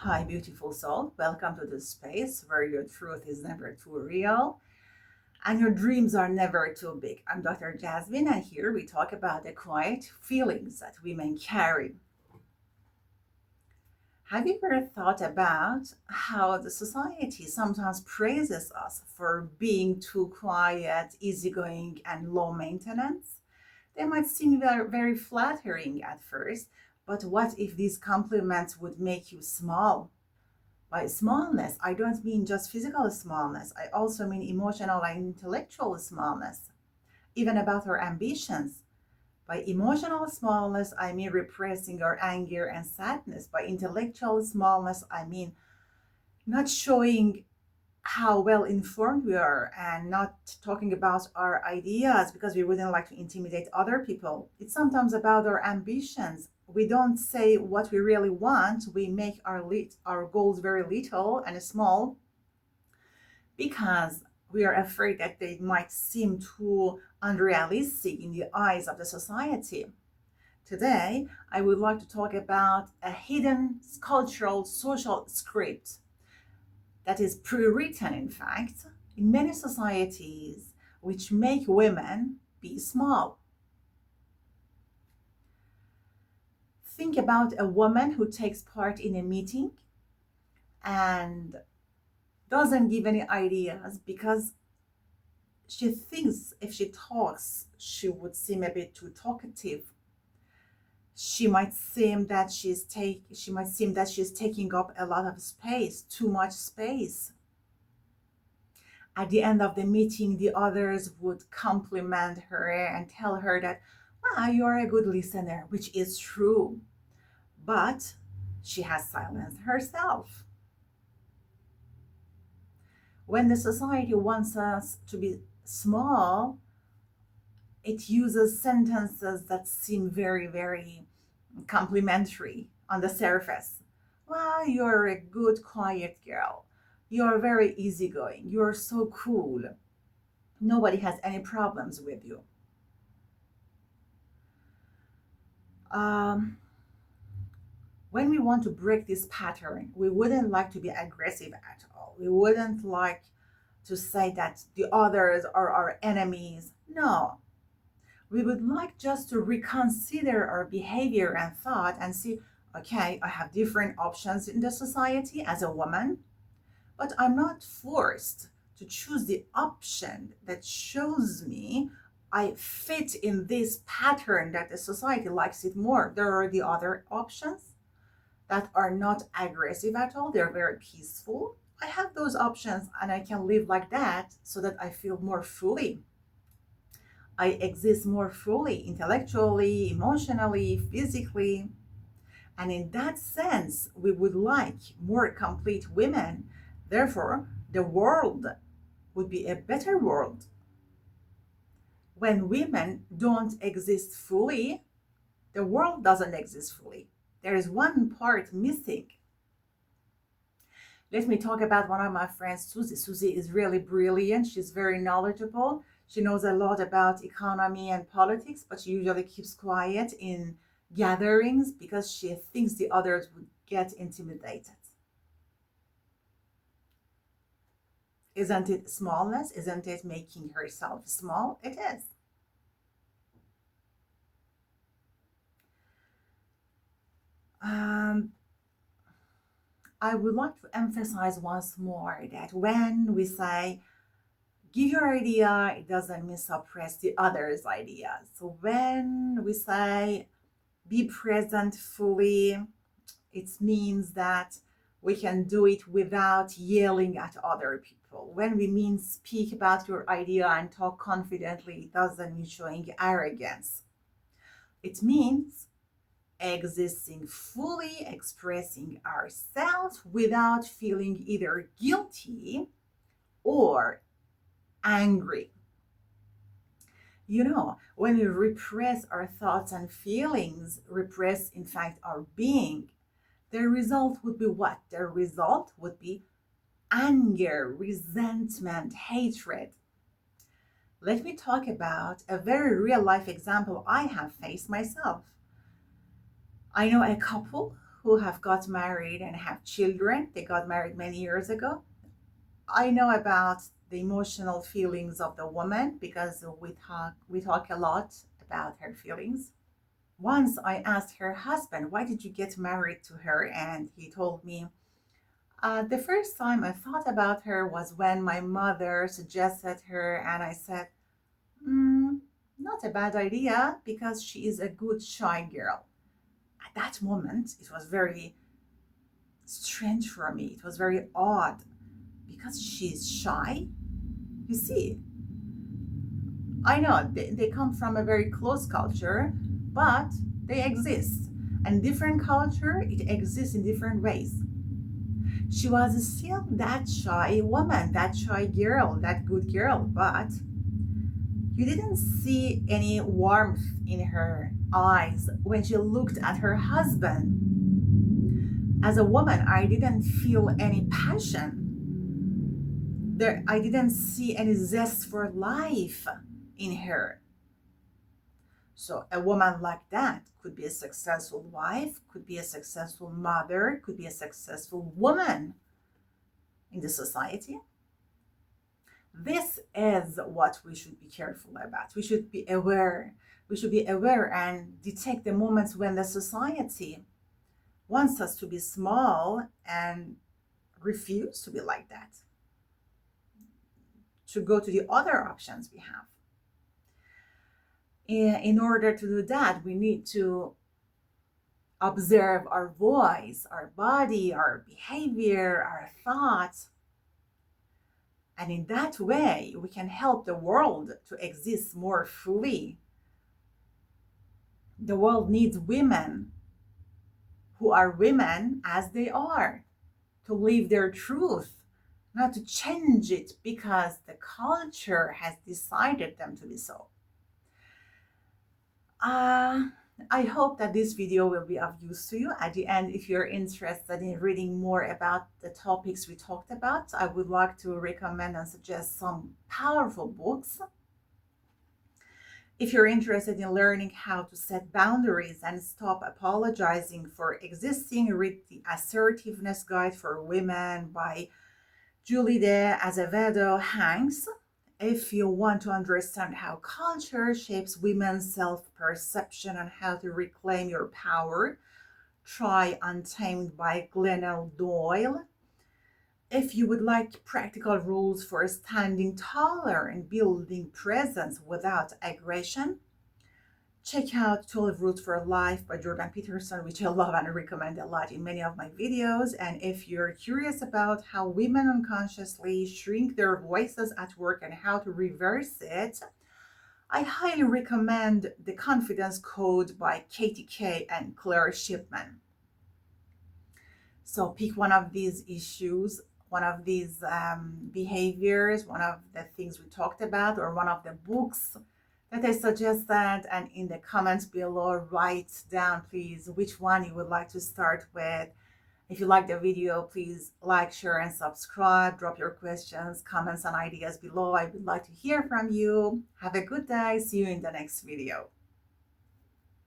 Hi, beautiful soul. Welcome to this space where your truth is never too real and your dreams are never too big. I'm Dr. Jasmine, and here we talk about the quiet feelings that women carry. Have you ever thought about how the society sometimes praises us for being too quiet, easygoing, and low maintenance? They might seem very flattering at first, but what if these compliments would make you small? By smallness, I don't mean just physical smallness, I also mean emotional and intellectual smallness, even about our ambitions. By emotional smallness, I mean repressing our anger and sadness. By intellectual smallness, I mean not showing how well informed we are and not talking about our ideas because we wouldn't like to intimidate other people. It's sometimes about our ambitions. We don't say what we really want. We make our goals very little and small because we are afraid that they might seem too unrealistic in the eyes of the society. Today, I would like to talk about a hidden cultural social script that is pre-written, in fact, in many societies, which make women be small. Think about a woman who takes part in a meeting and doesn't give any ideas because she thinks if she talks, she would seem a bit too talkative. She might seem that she's taking up a lot of space, too much space. At the end of the meeting, the others would compliment her and tell her that, wow, you are a good listener, which is true. But she has silenced herself. When the society wants us to be small, it uses sentences that seem very complimentary on the surface. Well, you're a good, quiet girl. You're very easygoing. You're so cool. Nobody has any problems with you. Um, when we want to break this pattern, we wouldn't like to be aggressive at all. We wouldn't like to say that the others are our enemies. No, we would like just to reconsider our behavior and thought and see, okay, I have different options in the society as a woman, but I'm not forced to choose the option that shows me I fit in this pattern that the society likes it more. There are the other options that are not aggressive at all, they're very peaceful. I have those options and I can live like that so that I feel more fully. I exist more fully, intellectually, emotionally, physically. And in that sense, we would like more complete women. Therefore, the world would be a better world. When women don't exist fully, the world doesn't exist fully. There is one part missing. Let me talk about one of my friends, Susie. Susie is really brilliant. She's very knowledgeable. She knows a lot about economy and politics, but she usually keeps quiet in gatherings because she thinks the others would get intimidated. Isn't it smallness? Isn't it making herself small? It is. Um, I would like to emphasize once more that when we say give your idea, it doesn't mean suppress the other's ideas. So when we say be present fully, it means that we can do it without yelling at other people. When we mean speak about your idea and talk confidently, it doesn't mean showing arrogance. It means existing fully, expressing ourselves without feeling either guilty or angry. You know, when we repress our thoughts and feelings, repress, in fact, our being, the result would be what? The result would be anger, resentment, hatred. Let me talk about a very real life example I have faced myself. I know a couple who have got married and have children. They got married many years ago. I know about the emotional feelings of the woman because we talk a lot about her feelings. Once I asked her husband, "Why did you get married to her?" And he told me, "The first time I thought about her was when my mother suggested her, and I said, mm, not a bad idea because she is a good shy girl." At that moment, it was very strange for me. It was very odd because she's shy. You see, I know they come from a very close culture, but they exist. And different culture, it exists in different ways. She was still that shy woman, that shy girl, that good girl, but you didn't see any warmth in her eyes when she looked at her husband. As a woman, I didn't feel any passion. I didn't see any zest for life in her. So a woman like that could be a successful wife, could be a successful mother, could be a successful woman in the society. This is what we should be careful about. We should be aware. We should be aware and detect the moments when the society wants us to be small and refuse to be like that, to go to the other options we have. In order to do that, we need to observe our voice, our body, our behavior, our thoughts. And in that way, we can help the world to exist more fully. The world needs women who are women as they are, to live their truth, not to change it because the culture has decided them to be so. I hope that this video will be of use to you. At the end, if you're interested in reading more about the topics we talked about, I would like to recommend and suggest some powerful books. If you're interested in learning how to set boundaries and stop apologizing for existing, read the Assertiveness Guide for Women by Julie de Azevedo Hanks. If you want to understand how culture shapes women's self-perception and how to reclaim your power, try Untamed by Glennon Doyle. If you would like practical rules for standing taller and building presence without aggression, check out 12 Rules for Life by Jordan Peterson, which I love and recommend a lot in many of my videos. And if you're curious about how women unconsciously shrink their voices at work and how to reverse it, I highly recommend The Confidence Code by Katie Kay and Claire Shipman. So pick one of these issues, one of these behaviors, one of the things we talked about, or one of the books that I suggested, and in the comments below, write down, please, which one you would like to start with. If you like the video, please like, share, and subscribe. Drop your questions, comments, and ideas below. I would like to hear from you. Have a good day. See you in the next video.